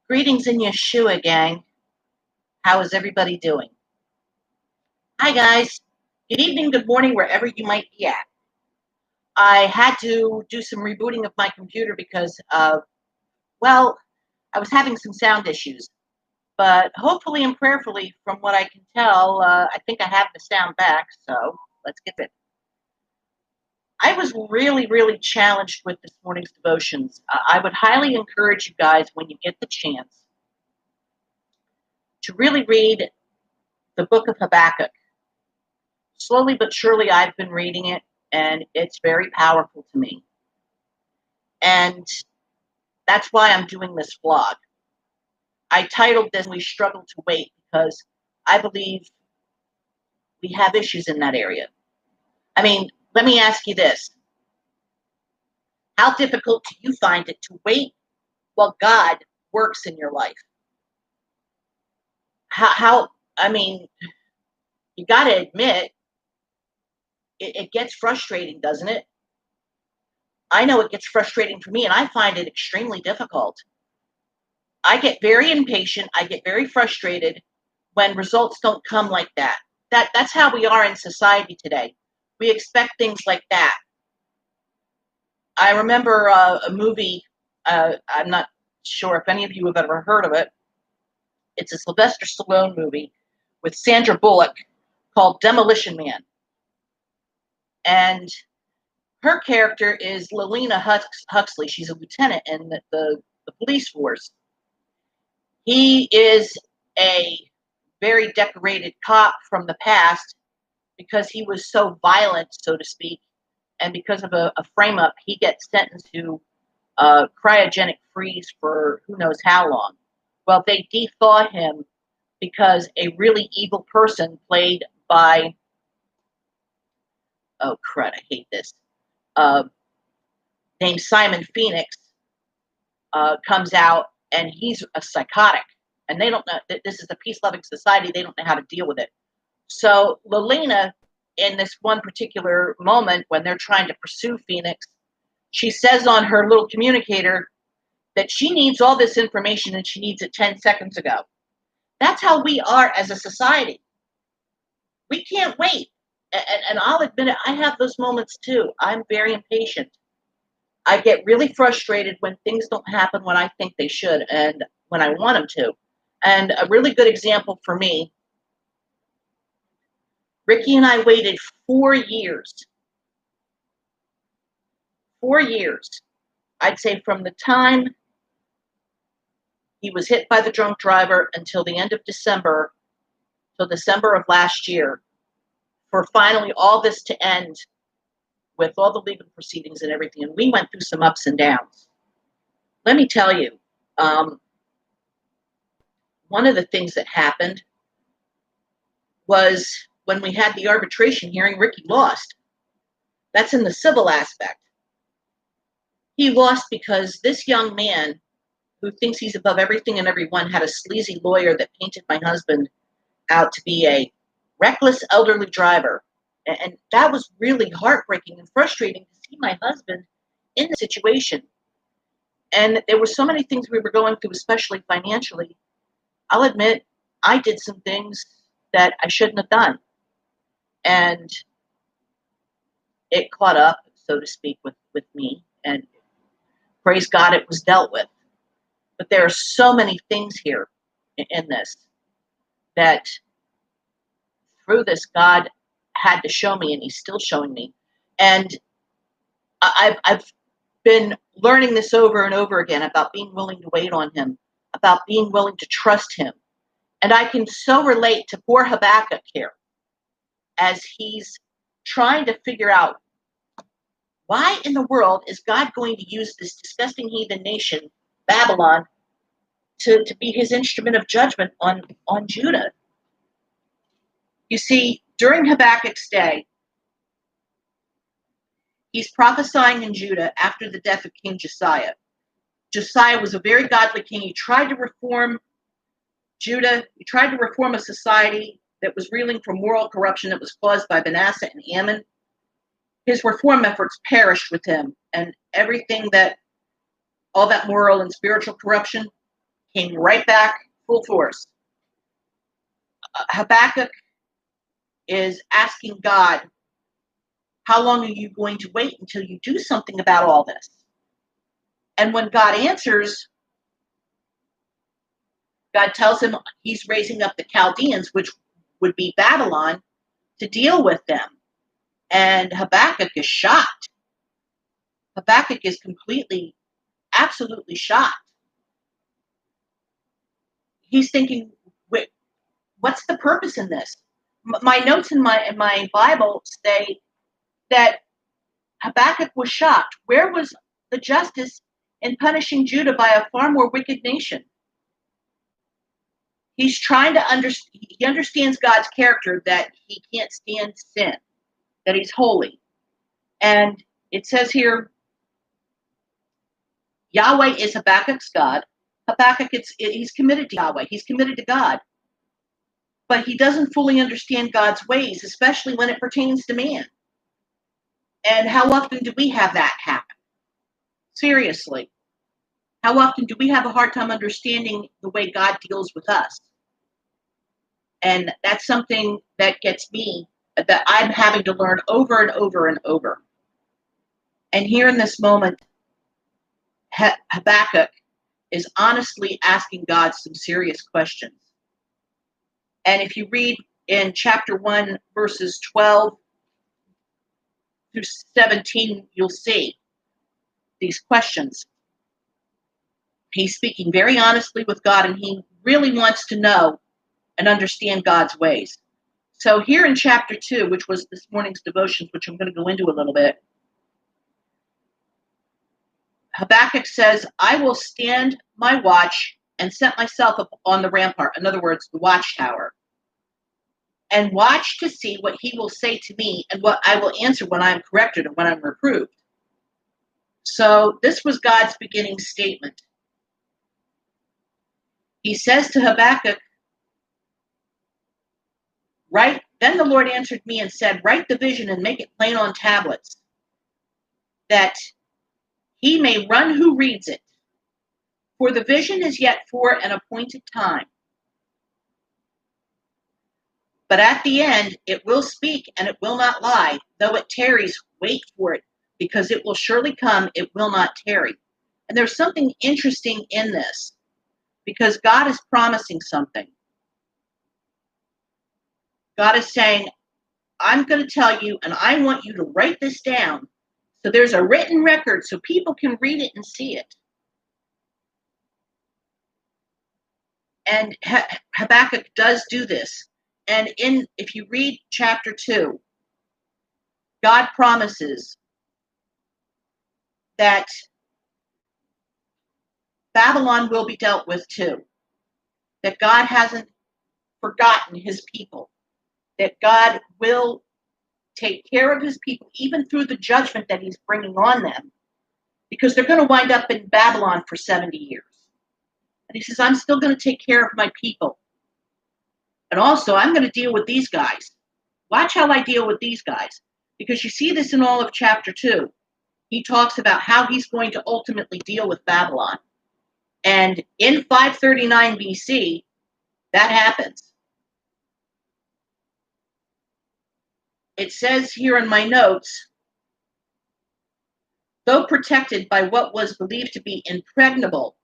Greetings in Yeshua, gang. How is everybody doing? Hi, guys. Good evening, good morning, wherever you might be at. I had to do some rebooting of my computer because, I was having some sound issues. But hopefully and prayerfully, from what I can tell, I think I have the sound back. So let's get it. I was really, really challenged with this morning's devotions. I would highly encourage you guys, when you get the chance, to really read the book of Habakkuk. Slowly but surely, I've been reading it, and it's very powerful to me. And that's why I'm doing this vlog. I titled this "We Struggle to Wait" because I believe we have issues in that area. I mean, let me ask you this. How difficult do you find it to wait while God works in your life? I mean, you got to admit, it gets frustrating, doesn't it? I know it gets frustrating for me, and I find it extremely difficult. I get very impatient. I get very frustrated when results don't come like that. That's how we are in society today. We expect things like that. I remember a movie. I'm not sure if any of you have ever heard of it. It's a Sylvester Stallone movie with Sandra Bullock called Demolition Man. And her character is Lelina Huxley. She's a lieutenant in the police force. He is a very decorated cop from the past because he was so violent, so to speak, and because of a frame-up, he gets sentenced to cryogenic freeze for who knows how long. Well, they dethaw him because a really evil person played by, oh crud, I hate this, named Simon Phoenix, comes out, and he's a psychotic. And they don't know, this is a peace-loving society, they don't know how to deal with it. So Lelina, in this one particular moment when they're trying to pursue Phoenix, she says on her little communicator that she needs all this information and she needs it 10 seconds ago. That's how we are as a society. We can't wait. And I'll admit it, I have those moments too. I'm very impatient. I get really frustrated when things don't happen when I think they should and when I want them to. And a really good example for me, Ricky and I waited 4 years. 4 years. I'd say from the time he was hit by the drunk driver until the end of December, till December of last year, for finally all this to end with all the legal proceedings and everything. And we went through some ups and downs. Let me tell you, one of the things that happened was when we had the arbitration hearing, Ricky lost. That's in the civil aspect. He lost because this young man who thinks he's above everything and everyone had a sleazy lawyer that painted my husband out to be a reckless elderly driver. And that was really heartbreaking and frustrating to see my husband in the situation. And there were so many things we were going through, especially financially. I'll admit, I did some things that I shouldn't have done. And it caught up, so to speak, with me. And praise God, it was dealt with. But there are so many things here in this that through this, God had to show me, and he's still showing me. And I've been learning this over and over again about being willing to wait on him, about being willing to trust him. And I can so relate to poor Habakkuk here as he's trying to figure out, why in the world is God going to use this disgusting heathen nation, Babylon, to be his instrument of judgment on Judah? You see, during Habakkuk's day, he's prophesying in Judah after the death of King Josiah. Josiah was a very godly king. He tried to reform Judah. He tried to reform a society that was reeling from moral corruption that was caused by Manasseh and Ammon. His reform efforts perished with him, and everything all that moral and spiritual corruption came right back full force. Habakkuk is asking God, how long are you going to wait until you do something about all this? And when God answers, God tells him he's raising up the Chaldeans, which would be Babylon, to deal with them. And Habakkuk is shocked. Habakkuk is completely, absolutely shocked. He's thinking, wait, what's the purpose in this? My notes in my Bible say that Habakkuk was shocked. Where was the justice in punishing Judah by a far more wicked nation? He's trying to understand. He understands God's character, that he can't stand sin, that he's holy. And it says here, Yahweh is Habakkuk's God. Habakkuk, he's committed to Yahweh. He's committed to God. But he doesn't fully understand God's ways, especially when it pertains to man. And how often do we have that happen? Seriously. How often do we have a hard time understanding the way God deals with us? And that's something that gets me, that I'm having to learn over and over and over. And here in this moment, Habakkuk is honestly asking God some serious questions. And if you read in chapter 1, verses 12 through 17, you'll see these questions. He's speaking very honestly with God, and he really wants to know and understand God's ways. So here in chapter 2, which was this morning's devotions, which I'm going to go into a little bit, Habakkuk says, I will stand my watch and set myself up on the rampart, in other words, the watchtower, and watch to see what he will say to me and what I will answer when I am corrected or when I'm reproved. So this was God's beginning statement. He says to Habakkuk, then the Lord answered me and said, write the vision and make it plain on tablets, that he may run who reads it. For the vision is yet for an appointed time. But at the end, it will speak and it will not lie. Though it tarries, wait for it, because it will surely come, it will not tarry. And there's something interesting in this, because God is promising something. God is saying, I'm going to tell you, and I want you to write this down, so there's a written record so people can read it and see it. And Habakkuk does do this. And if you read chapter 2, God promises that Babylon will be dealt with too, that God hasn't forgotten his people, that God will take care of his people even through the judgment that he's bringing on them, because they're going to wind up in Babylon for 70 years. And he says, I'm still going to take care of my people. And also, I'm going to deal with these guys. Watch how I deal with these guys, because you see this in all of chapter 2. He talks about how he's going to ultimately deal with Babylon. And in 539 BC, that happens. It says here in my notes, though protected by what was believed to be impregnable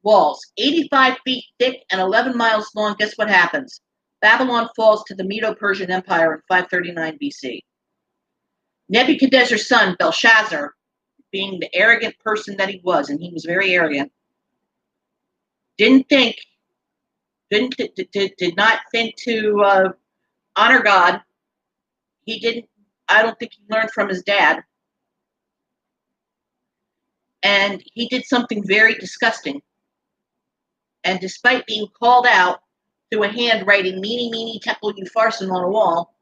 walls, 85 feet thick and 11 miles long, guess what happens? Babylon falls to the Medo-Persian Empire in 539 BC. Nebuchadnezzar's son, Belshazzar, being the arrogant person that he was, and he was very arrogant, did not think to honor God. I don't think he learned from his dad. And he did something very disgusting. And despite being called out through a handwriting, meanie, meanie, tekel, you farson on a wall,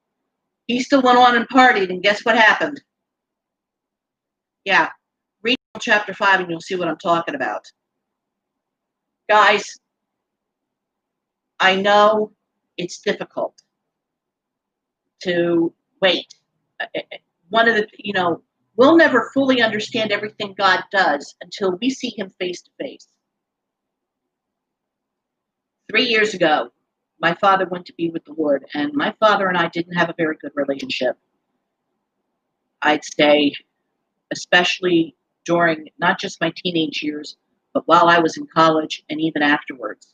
he still went on and partied, and guess what happened? Yeah, read chapter 5 and you'll see what I'm talking about. Guys, I know it's difficult to wait. We'll never fully understand everything God does until we see him face to face. 3 years ago, my father went to be with the Lord, and my father and I didn't have a very good relationship. I'd say, especially during not just my teenage years, but while I was in college and even afterwards.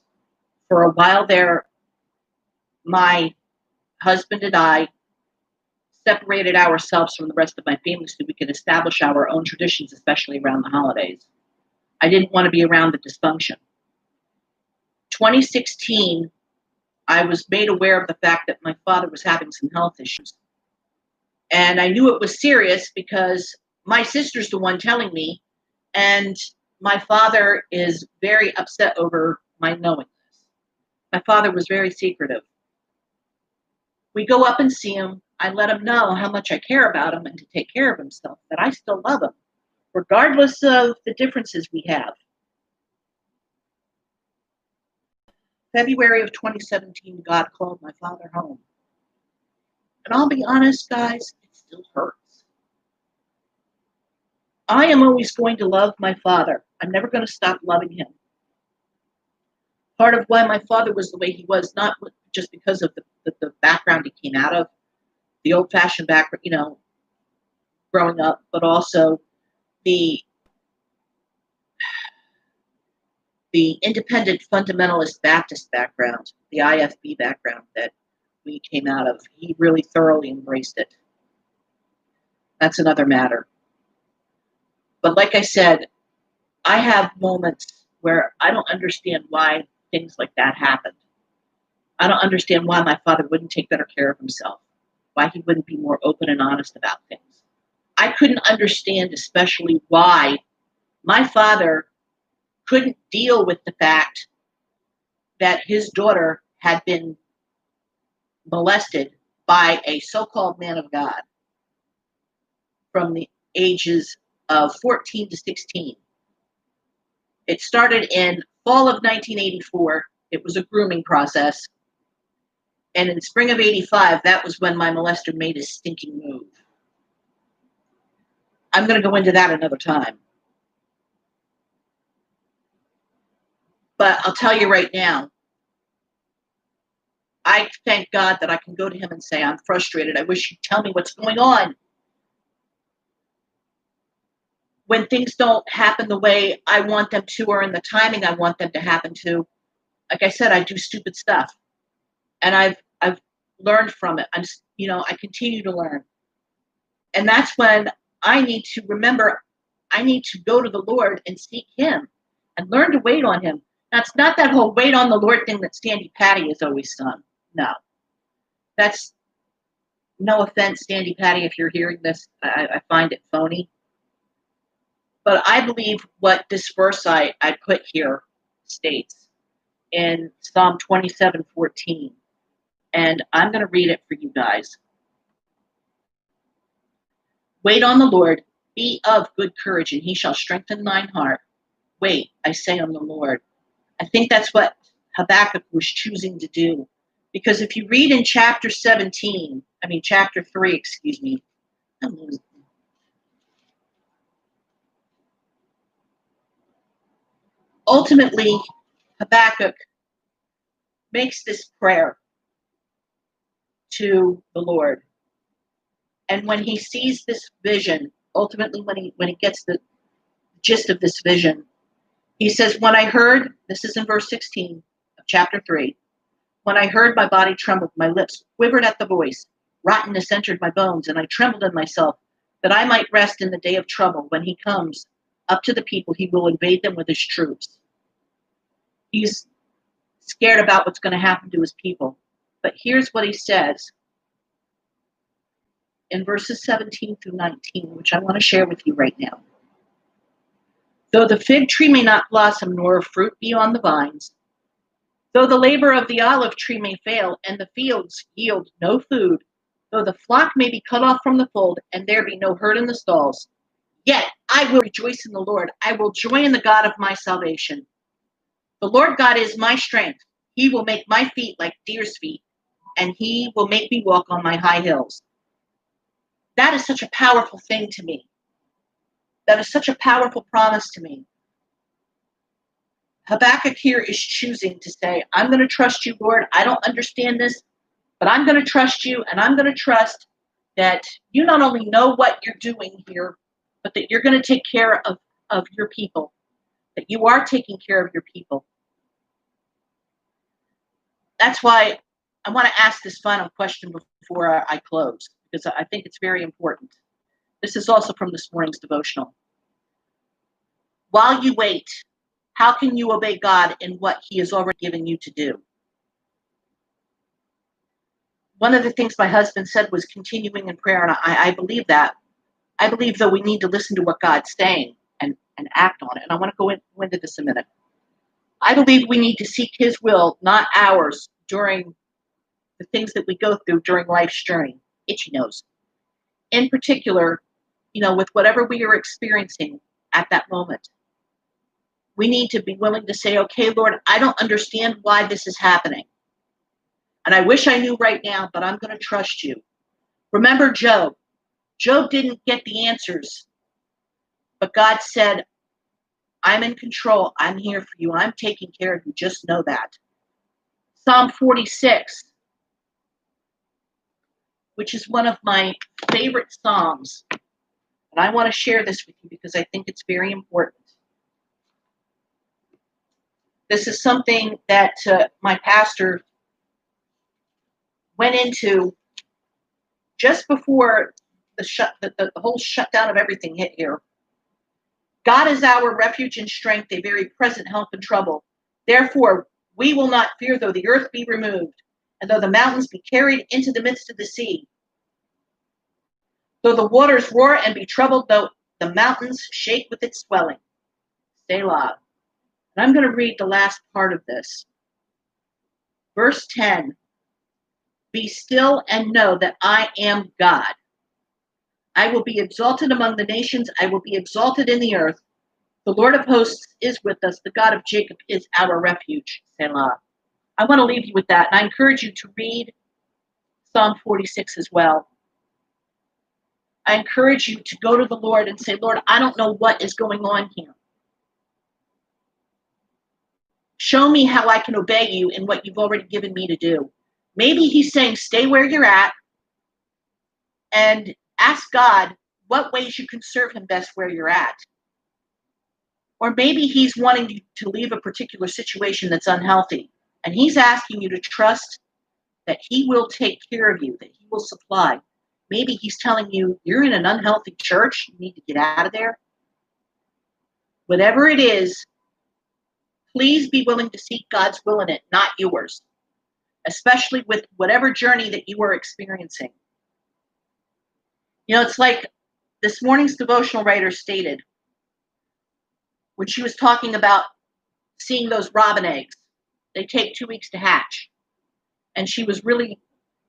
For a while there, my husband and I separated ourselves from the rest of my family so we could establish our own traditions, especially around the holidays. I didn't want to be around the dysfunction. 2016, I was made aware of the fact that my father was having some health issues. And I knew it was serious because my sister's the one telling me, and my father is very upset over my knowing this. My father was very secretive. We go up and see him. I let him know how much I care about him and to take care of himself, that I still love him, regardless of the differences we have. February of 2017, God called my father home. And I'll be honest, guys, it still hurts. I am always going to love my father. I'm never going to stop loving him. Part of why my father was the way he was, not just because of the background he came out of, the old-fashioned background, growing up, but also the independent fundamentalist Baptist background, the IFB background that we came out of. He really thoroughly embraced it. That's another matter. But like I said, I have moments where I don't understand why things like that happened. I don't understand why my father wouldn't take better care of himself, why he wouldn't be more open and honest about things. I couldn't understand especially why my father couldn't deal with the fact that his daughter had been molested by a so-called man of God from the ages of 14 to 16. It started in fall of 1984. It was a grooming process. And in spring of 85, that was when my molester made his stinking move. I'm going to go into that another time. But I'll tell you right now, I thank God that I can go to him and say, I'm frustrated. I wish you'd tell me what's going on. When things don't happen the way I want them to or in the timing I want them to happen to, like I said, I do stupid stuff. And I've learned from it. I continue to learn. And that's when I need to remember I need to go to the Lord and seek him and learn to wait on him. Now, it's not that whole wait on the Lord thing that Sandy Patty has always sung. No. That's, no offense, Sandy Patty, if you're hearing this, I find it phony. But I believe what this verse I put here states in Psalm 27:14. And I'm going to read it for you guys. Wait on the Lord, be of good courage, and he shall strengthen thine heart. Wait, I say on the Lord. I think that's what Habakkuk was choosing to do. Because if you read in chapter 3, ultimately, Habakkuk makes this prayer to the Lord. And when he sees this vision, ultimately when he gets the gist of this vision, he says, when I heard, this is in verse 16 of chapter 3, when I heard, my body trembled, my lips quivered at the voice, rottenness entered my bones, and I trembled in myself, that I might rest in the day of trouble. When he comes up to the people, he will invade them with his troops. He's scared about what's going to happen to his people. But here's what he says in verses 17 through 19, which I want to share with you right now. Though the fig tree may not blossom, nor fruit be on the vines, though the labor of the olive tree may fail, and the fields yield no food, though the flock may be cut off from the fold, and there be no herd in the stalls, yet I will rejoice in the Lord. I will joy in the God of my salvation. The Lord God is my strength. He will make my feet like deer's feet, and he will make me walk on my high hills. That is such a powerful thing to me. That is such a powerful promise to me. Habakkuk here is choosing to say, I'm going to trust you, Lord. I don't understand this, but I'm going to trust you, and I'm going to trust that you not only know what you're doing here, but that you're going to take care of your people, that you are taking care of your people. That's why I want to ask this final question before I close, because I think it's very important. This is also from this morning's devotional. While you wait, how can you obey God in what he has already given you to do? One of the things my husband said was continuing in prayer, and I believe that. I believe, though, we need to listen to what God's saying and act on it. And I want to go into this a minute. I believe we need to seek his will, not ours, during the things that we go through during life's journey. Itchy nose. In particular, with whatever we are experiencing at that moment. We need to be willing to say, okay, Lord, I don't understand why this is happening. And I wish I knew right now, but I'm going to trust you. Remember Job. Job didn't get the answers, but God said, I'm in control. I'm here for you. I'm taking care of you. Just know that. Psalm 46, which is one of my favorite Psalms. And I want to share this with you because I think it's very important. This is something that my pastor went into just before the whole shutdown of everything hit here. God is our refuge and strength, a very present help in trouble. Therefore, we will not fear though the earth be removed, and though the mountains be carried into the midst of the sea. Though the waters roar and be troubled, though the mountains shake with its swelling. Selah. And I'm going to read the last part of this. Verse 10. Be still and know that I am God. I will be exalted among the nations. I will be exalted in the earth. The Lord of hosts is with us. The God of Jacob is our refuge. Selah. I want to leave you with that. And I encourage you to read Psalm 46 as well. I encourage you to go to the Lord and say, Lord, I don't know what is going on here. Show me how I can obey you in what you've already given me to do. Maybe he's saying, stay where you're at and ask God what ways you can serve him best where you're at. Or maybe he's wanting you to leave a particular situation that's unhealthy. And he's asking you to trust that he will take care of you, that he will supply. Maybe he's telling you, you're in an unhealthy church, you need to get out of there. Whatever it is, please be willing to seek God's will in it, not yours, especially with whatever journey that you are experiencing. It's like this morning's devotional writer stated when she was talking about seeing those robin eggs. They take 2 weeks to hatch. And she was really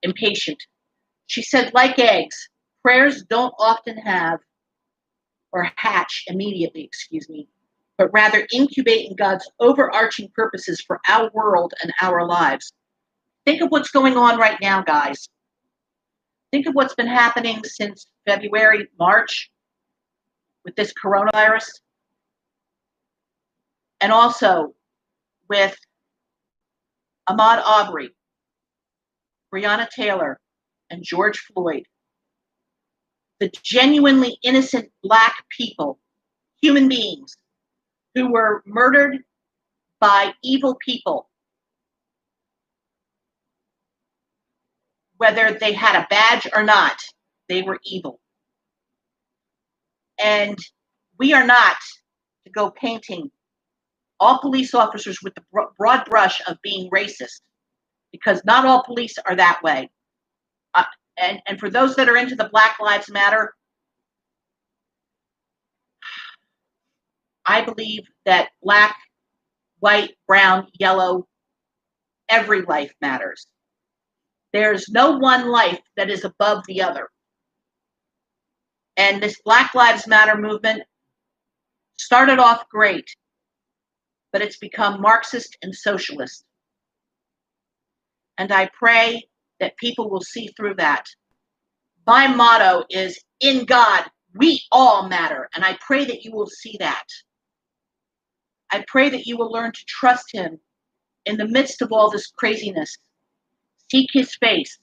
impatient. She said, like eggs, prayers don't often have or hatch immediately, but rather incubate in God's overarching purposes for our world and our lives. Think of what's going on right now, guys. Think of what's been happening since February, March with this coronavirus. And also with Ahmaud Arbery, Breonna Taylor, and George Floyd. The genuinely innocent Black people, human beings, who were murdered by evil people, whether they had a badge or not, they were evil. And we are not to go painting all police officers with the broad brush of being racist, because not all police are that way. And for those that are into the Black Lives Matter, I believe that black, white, brown, yellow, every life matters. There's no one life that is above the other. And this Black Lives Matter movement started off great, but it's become Marxist and socialist. And I pray that people will see through that. My motto is, in God, we all matter. And I pray that you will see that. I pray that you will learn to trust him in the midst of all this craziness. Seek his face.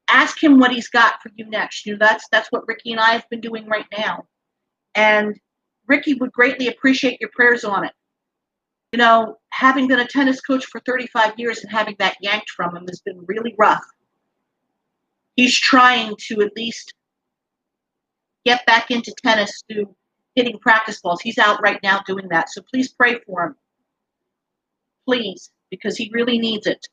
Ask him what he's got for you next. That's what Ricky and I have been doing right now. And Ricky would greatly appreciate your prayers on it. Having been a tennis coach for 35 years and having that yanked from him has been really rough. He's trying to at least get back into tennis through hitting practice balls. He's out right now doing that. So please pray for him. Please, because he really needs it.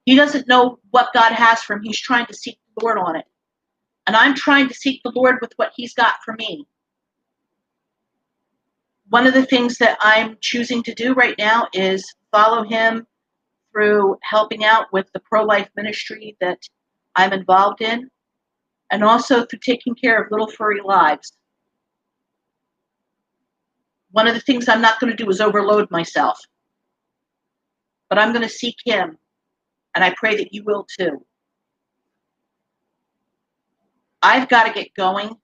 He doesn't know what God has for him. He's trying to seek the Lord on it. And I'm trying to seek the Lord with what he's got for me. One of the things that I'm choosing to do right now is follow him through helping out with the pro-life ministry that I'm involved in, and also through taking care of little furry lives. One of the things I'm not going to do is overload myself, but I'm going to seek him, and I pray that you will too. I've got to get going.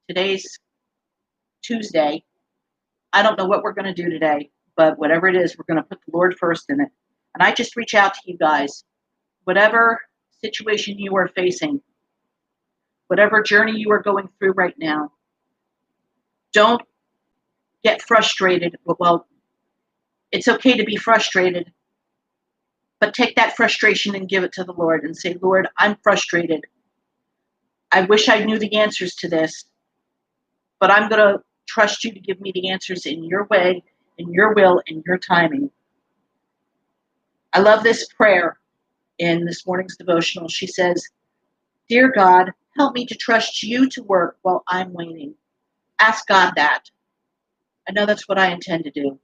Today's Tuesday. I don't know what we're going to do today, but whatever it is, we're going to put the Lord first in it. And I just reach out to you guys. Whatever situation you are facing, whatever journey you are going through right now, don't get frustrated. Well, it's okay to be frustrated, but take that frustration and give it to the Lord and say, Lord, I'm frustrated. I wish I knew the answers to this, but I'm going to trust you to give me the answers in your way, in your will, in your timing. I love this prayer in this morning's devotional. She says, Dear God, help me to trust you to work while I'm waiting. Ask God that. I know that's what I intend to do.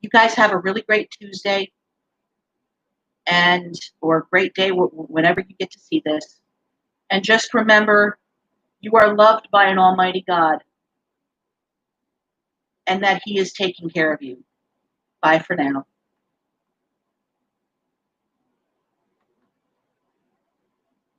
You guys have a really great Tuesday or a great day whenever you get to see this. And just remember, you are loved by an almighty God and that he is taking care of you. Bye for now.